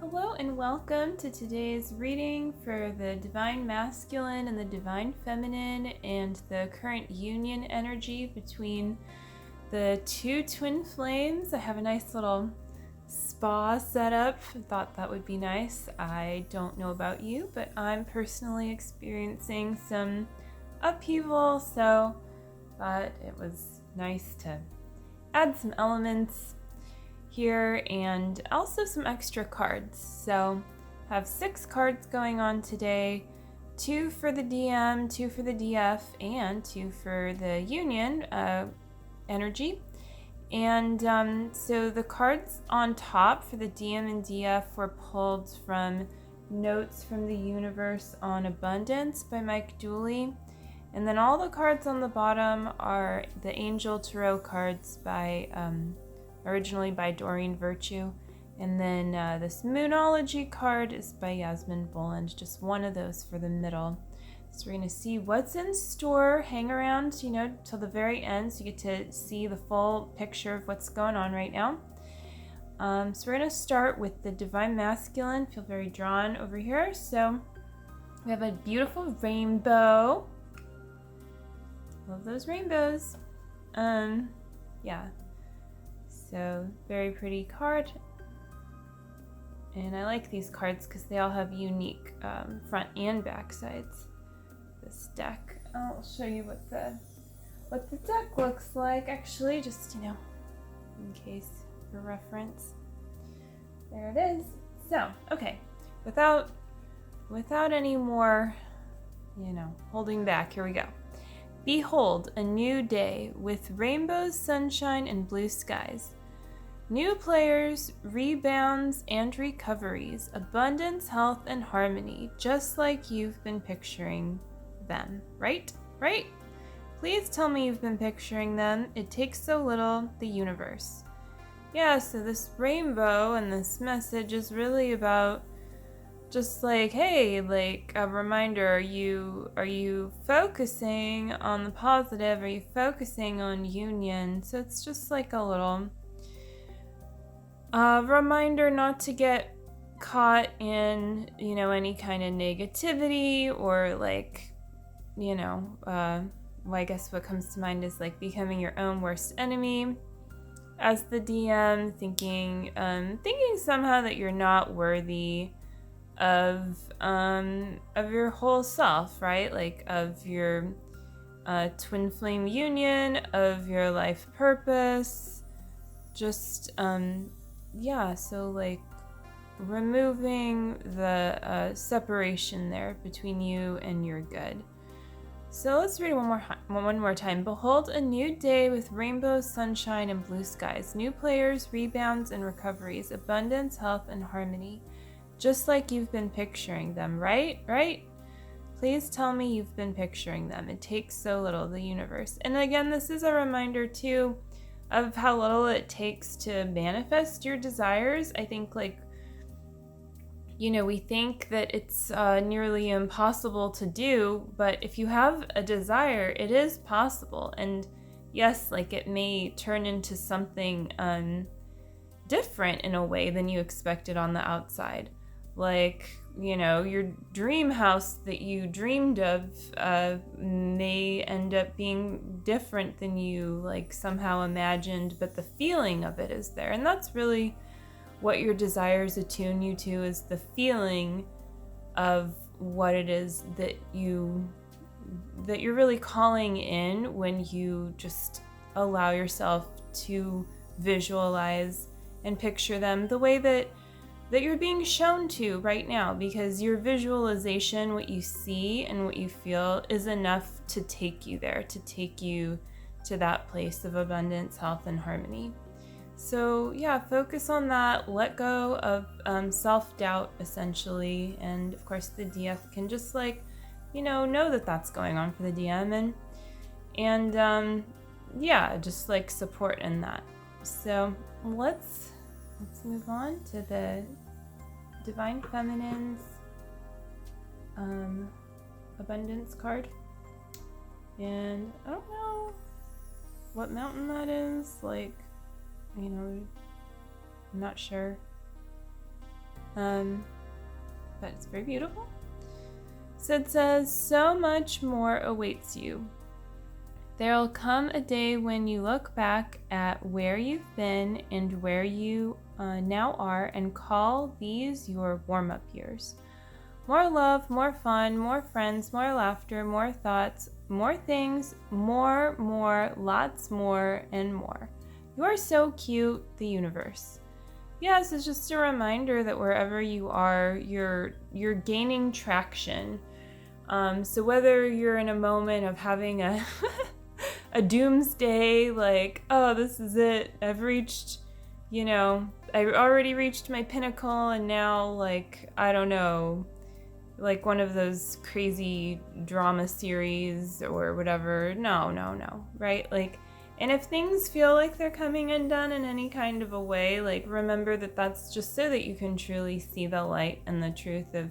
Hello and welcome to today's reading for the Divine Masculine and the Divine Feminine and the current union energy between the two twin flames. I have a nice little spa set up. I thought that would be nice. I don't know about you, but I'm personally experiencing some upheaval, so thought it was nice to add some elements here and also some extra cards. So I have 6 cards going on today, 2 for the DM, 2 for the DF, and 2 for the union energy. And so the cards on top for the DM and DF were pulled from Notes from the Universe on Abundance by Mike Dooley. And then all the cards on the bottom are the Angel Tarot cards by originally by Doreen Virtue. And then this Moonology card is by Yasmin, Boland, just one of those for the middle. So we're going to see what's in store. Hang around, till the very end so you get to see the full picture of what's going on right now. So we're going to start with the Divine Masculine. Feel very drawn over here. So we have a beautiful rainbow. Love those rainbows. Yeah. So, very pretty card. And I like these cards because they all have unique front and back sides. This deck. I'll show you what the deck looks like, actually, just, in case for reference. There it is. So, okay. Without any more, holding back, here we go. Behold, a new day with rainbows, sunshine, and blue skies. New players, rebounds, and recoveries, abundance, health, and harmony, just like you've been picturing them, right? Right? Please tell me you've been picturing them. It takes so little, the universe. Yeah, so this rainbow and this message is really about just like, hey, like a reminder, are you focusing on the positive? Are you focusing on union? So it's just like a little reminder not to get caught in, any kind of negativity or like, I guess what comes to mind is like becoming your own worst enemy as the DM, thinking somehow that you're not worthy of your whole self, right? Like of your twin flame union, of your life purpose, just so like removing the separation there between you and your good. So let's read it one more time. Behold, a new day with rainbows, sunshine, and blue skies. New players, rebounds, and recoveries. Abundance, health, and harmony. Just like you've been picturing them, right? Right? Please tell me you've been picturing them. It takes so little, the universe. And again, this is a reminder, too, of how little it takes to manifest your desires. I think, we think that it's nearly impossible to do, but if you have a desire, it is possible. And yes, it may turn into something different in a way than you expected on the outside. Your dream house that you dreamed of may end up being different than you somehow imagined, but the feeling of it is there. And that's really what your desires attune you to, is the feeling of what it is that you're really calling in when you just allow yourself to visualize and picture them the way that you're being shown to right now, because your visualization, what you see and what you feel, is enough to take you there, to take you to that place of abundance, health, and harmony. So yeah, focus on that. Let go of self-doubt, essentially. And of course, the DF can just know that that's going on for the DM, and just support in that. So let's move on to the Divine Feminine's abundance card. And I don't know what mountain that is. I'm not sure. But it's very beautiful. So it says, so much more awaits you. There'll come a day when you look back at where you've been and where you now are and call these your warm-up years. More love, more fun, more friends, more laughter, more thoughts, more things, more, lots more, and more. You are so cute, the universe. Yes, it's just a reminder that wherever you are, you're gaining traction. So whether you're in a moment of having a a doomsday, like, oh, this is it, I've reached, I already reached my pinnacle, and now, like, I don't know, like one of those crazy drama series or whatever. No, right? Like, and if things feel like they're coming undone in any kind of a way, like, remember that that's just so that you can truly see the light and the truth of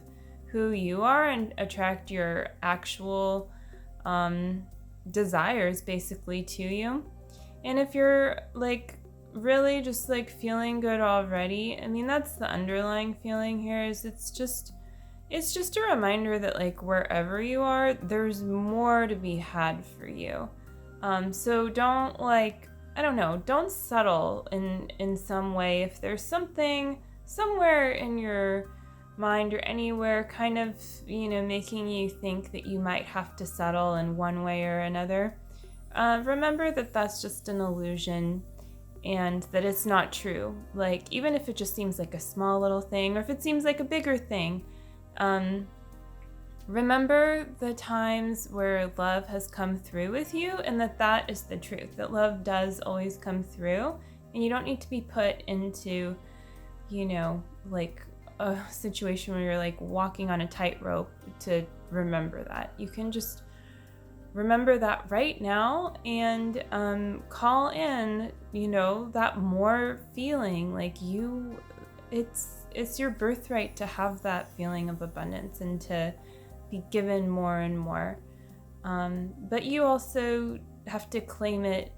who you are and attract your actual desires basically to you. And if you're like really just like feeling good already, I mean, that's the underlying feeling here, is it's just a reminder that like wherever you are, there's more to be had for you. So don't don't settle in some way if there's something somewhere in your mind or anywhere kind of, making you think that you might have to settle in one way or another. Remember that that's just an illusion and that it's not true. Like, even if it just seems like a small little thing, or if it seems like a bigger thing, remember the times where love has come through with you, and that is the truth, that love does always come through, and you don't need to be put into, like a situation where you're like walking on a tightrope to remember that. You can just remember that right now and call in, that more feeling. Like it's your birthright to have that feeling of abundance and to be given more and more. But you also have to claim it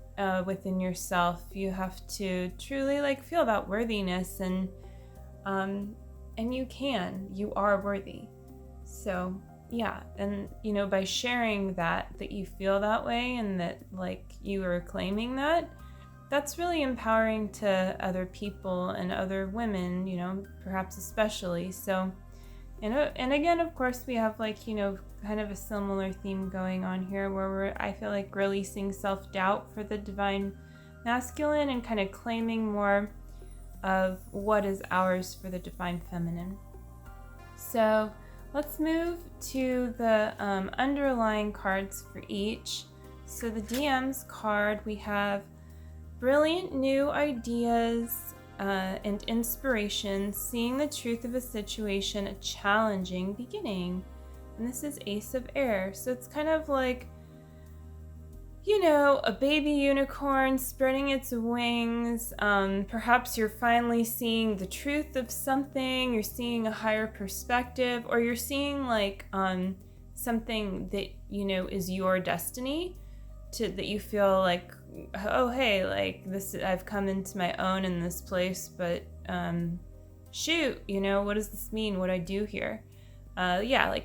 within yourself. You have to truly like feel that worthiness, and you are worthy. So yeah, and by sharing that you feel that way and that like you are claiming that, that's really empowering to other people and other women, perhaps especially. So, and again, of course, we have like, kind of a similar theme going on here where I feel like releasing self-doubt for the divine masculine and kind of claiming more of what is ours for the divine feminine. So let's move to the underlying cards for each. So the DMs card, we have brilliant new ideas and inspiration, seeing the truth of a situation, a challenging beginning. And this is Ace of Air. So it's kind of like, a baby unicorn spreading its wings. Perhaps you're finally seeing the truth of something, you're seeing a higher perspective, or you're seeing like something that, is your destiny, that you feel like, oh, hey, like this, I've come into my own in this place, but shoot, what does this mean? What do I do here?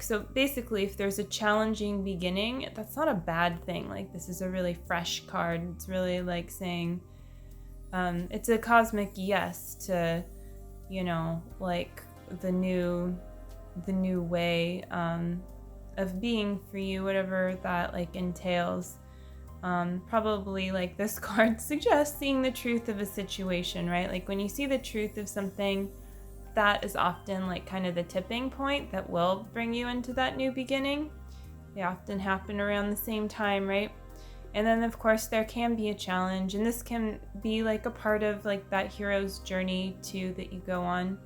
So basically, if there's a challenging beginning, that's not a bad thing. Like, this is a really fresh card. It's really like saying, it's a cosmic yes to, like the new way of being for you, whatever that like entails. Probably like this card suggests seeing the truth of a situation, right? Like when you see the truth of something, that is often like kind of the tipping point that will bring you into that new beginning. They often happen around the same time, right? And then of course there can be a challenge, and this can be like a part of like that hero's journey too that you go on.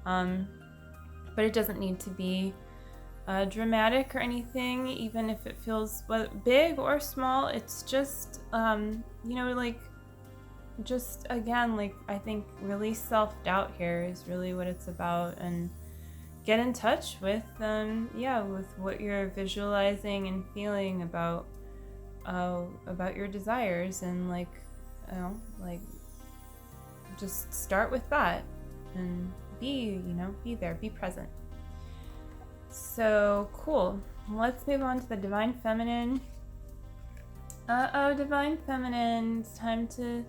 But it doesn't need to be dramatic or anything, even if it feels big or small. It's just like just again, like I think really self-doubt here is really what it's about, and get in touch with with what you're visualizing and feeling about your desires, and like just start with that, and be there, be present. So cool. Let's move on to the Divine Feminine. Divine Feminine, it's time to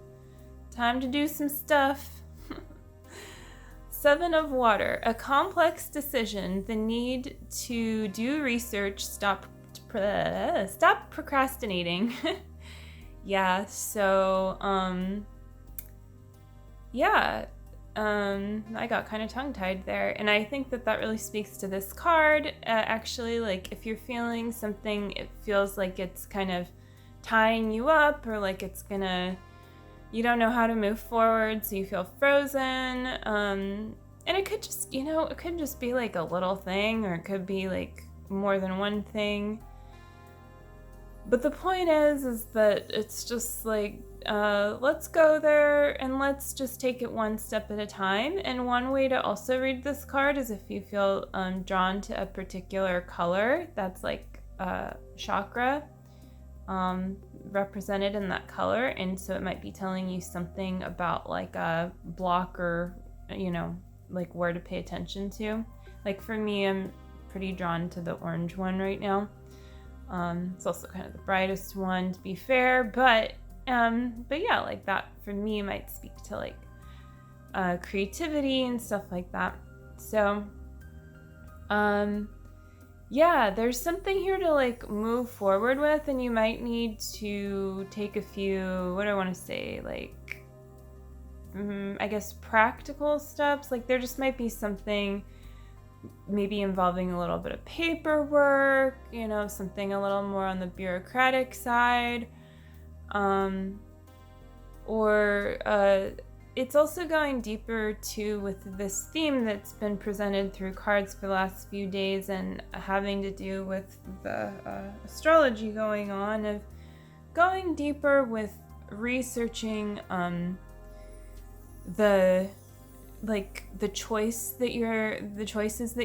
do some stuff. 7 of Water, a complex decision, the need to do research, stop procrastinating. Yeah, so I got kind of tongue-tied there, and I think that really speaks to this card. Actually, like, if you're feeling something, it feels like it's kind of tying you up, or like you don't know how to move forward, so you feel frozen. And it could just be like a little thing, or it could be like more than one thing. But the point is that it's just like, let's go there and let's just take it one step at a time. And one way to also read this card is if you feel drawn to a particular color that's like chakra represented in that color. And so it might be telling you something about like a block, or, like where to pay attention to. Like for me, I'm pretty drawn to the orange one right now. It's also kind of the brightest one, to be fair, but yeah, like that for me might speak to like creativity and stuff like that. So there's something here to like move forward with, and you might need to take a few, what do I want to say, like I guess practical steps. Like there just might be something maybe involving a little bit of paperwork, something a little more on the bureaucratic side. Or it's also going deeper too with this theme that's been presented through cards for the last few days, and having to do with the astrology going on, of going deeper with researching the choices that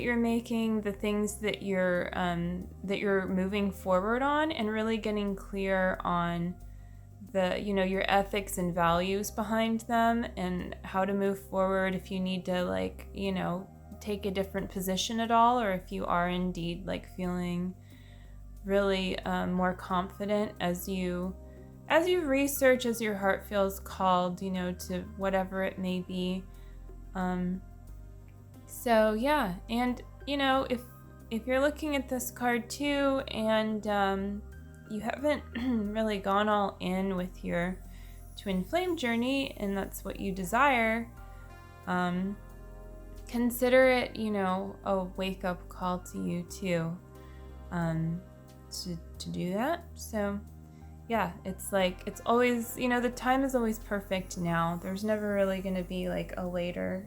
you're making, the things that you're moving forward on, and really getting clear on the your ethics and values behind them, and how to move forward if you need to take a different position at all, or if you are indeed feeling really more confident as you research, as your heart feels called to whatever it may be. So yeah, and if you're looking at this card too, and you haven't really gone all in with your twin flame journey, and that's what you desire, consider it a wake-up call to you too, to do that. So yeah, it's always, the time is always perfect now. There's never really going to be a later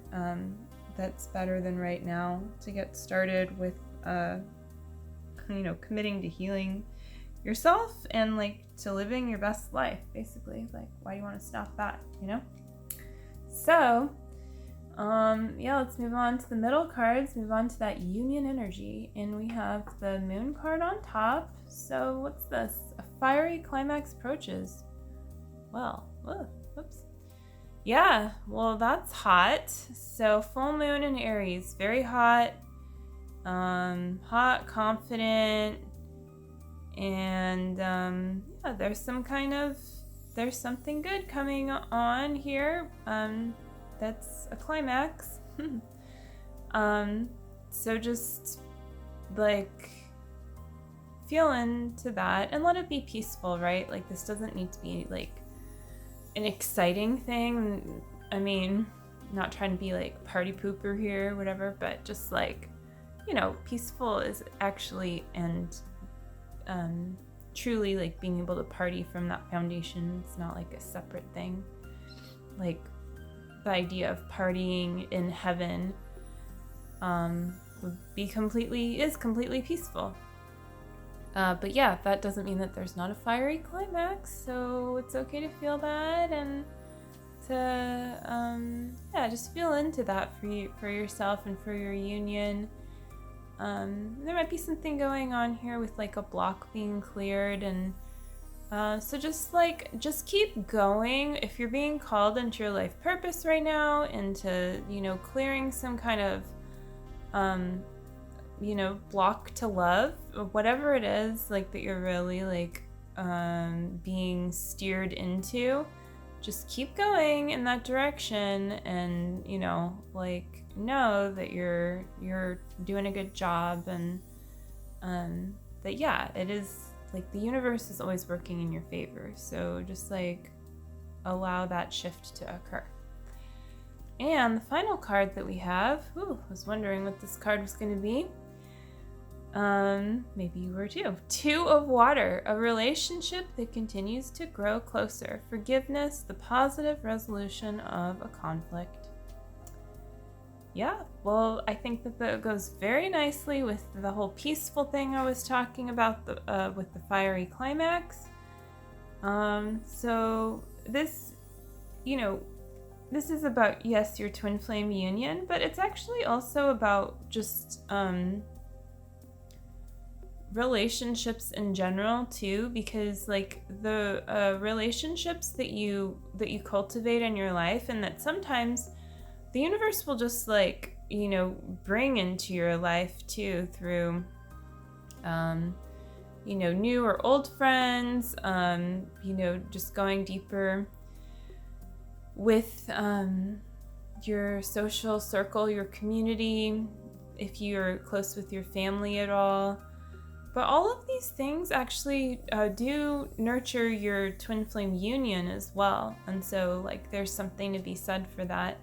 that's better than right now to get started with, committing to healing yourself and to living your best life, basically. Why do you want to stop that, So, let's move on to the middle cards, move on to that union energy, and we have the moon card on top. So what's this? A fiery climax approaches. Well, whoops. Yeah, well, that's hot. So full moon in Aries, very hot, confident, and there's something good coming on here. That's a climax. So just feel into that and let it be peaceful, right? This doesn't need to be an exciting thing. I mean, not trying to be party pooper here or whatever, but just peaceful is actually, and truly being able to party from that foundation. It's not a separate thing. The idea of partying in heaven is completely peaceful. But yeah, that doesn't mean that there's not a fiery climax, so it's okay to feel that, and to just feel into that for yourself and for your union. There might be something going on here with a block being cleared, and So just keep going. If you're being called into your life purpose right now, into, clearing some kind of, block to love, or whatever it is, like, that you're really, like, being steered into, just keep going in that direction, and, know that you're doing a good job, and, that, yeah, it is, like, the universe is always working in your favor. So just, like, allow that shift to occur. And the final card that we have, I was wondering what this card was going to be. Maybe you were too. 2 of Water, a relationship that continues to grow closer. Forgiveness, the positive resolution of a conflict. Yeah, well, I think that goes very nicely with the whole peaceful thing I was talking about with the fiery climax. So this, this is about, yes, your twin flame union, but it's actually also about just relationships in general too, because, like, the relationships that you cultivate in your life, and that sometimes the universe will just, like, bring into your life too, through new or old friends, just going deeper with your social circle, your community, if you're close with your family at all. But all of these things actually do nurture your twin flame union as well. And so, like, there's something to be said for that.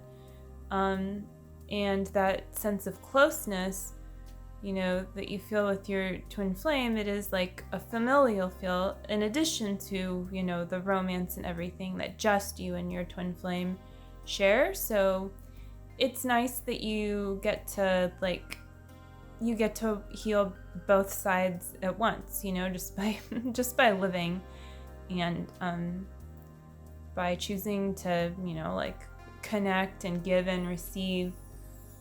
And that sense of closeness, that you feel with your twin flame, it is like a familial feel, in addition to, the romance and everything that just you and your twin flame share. So it's nice that you get to, heal both sides at once, just by living, and by choosing to, connect and give and receive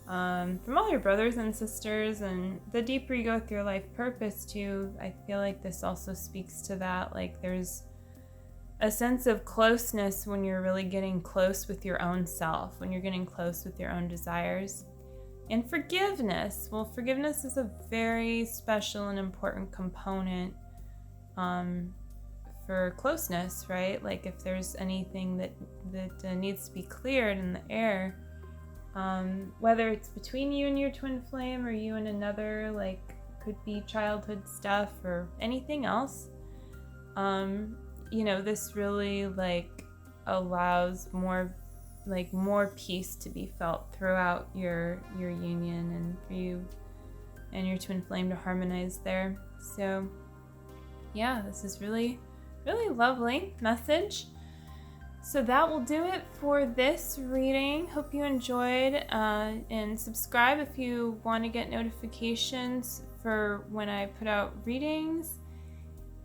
from all your brothers and sisters. And the deeper you go with your life purpose too, I feel like this also speaks to that. Like, there's a sense of closeness when you're really getting close with your own self, when you're getting close with your own desires. And forgiveness. Well, forgiveness is a very special and important component for closeness, right? Like, if there's anything that needs to be cleared in the air, whether it's between you and your twin flame, or you and another, like, could be childhood stuff or anything else, this really, like, allows more peace to be felt throughout your union, and for you and your twin flame to harmonize there. So yeah, this is really, really lovely message. So that will do it for this reading. Hope you enjoyed, and subscribe if you want to get notifications for when I put out readings.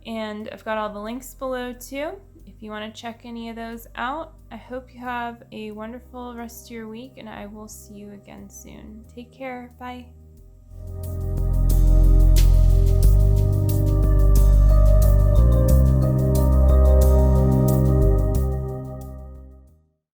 And I've got all the links below too, if you want to check any of those out. I hope you have a wonderful rest of your week, and I will see you again soon. Take care. Bye.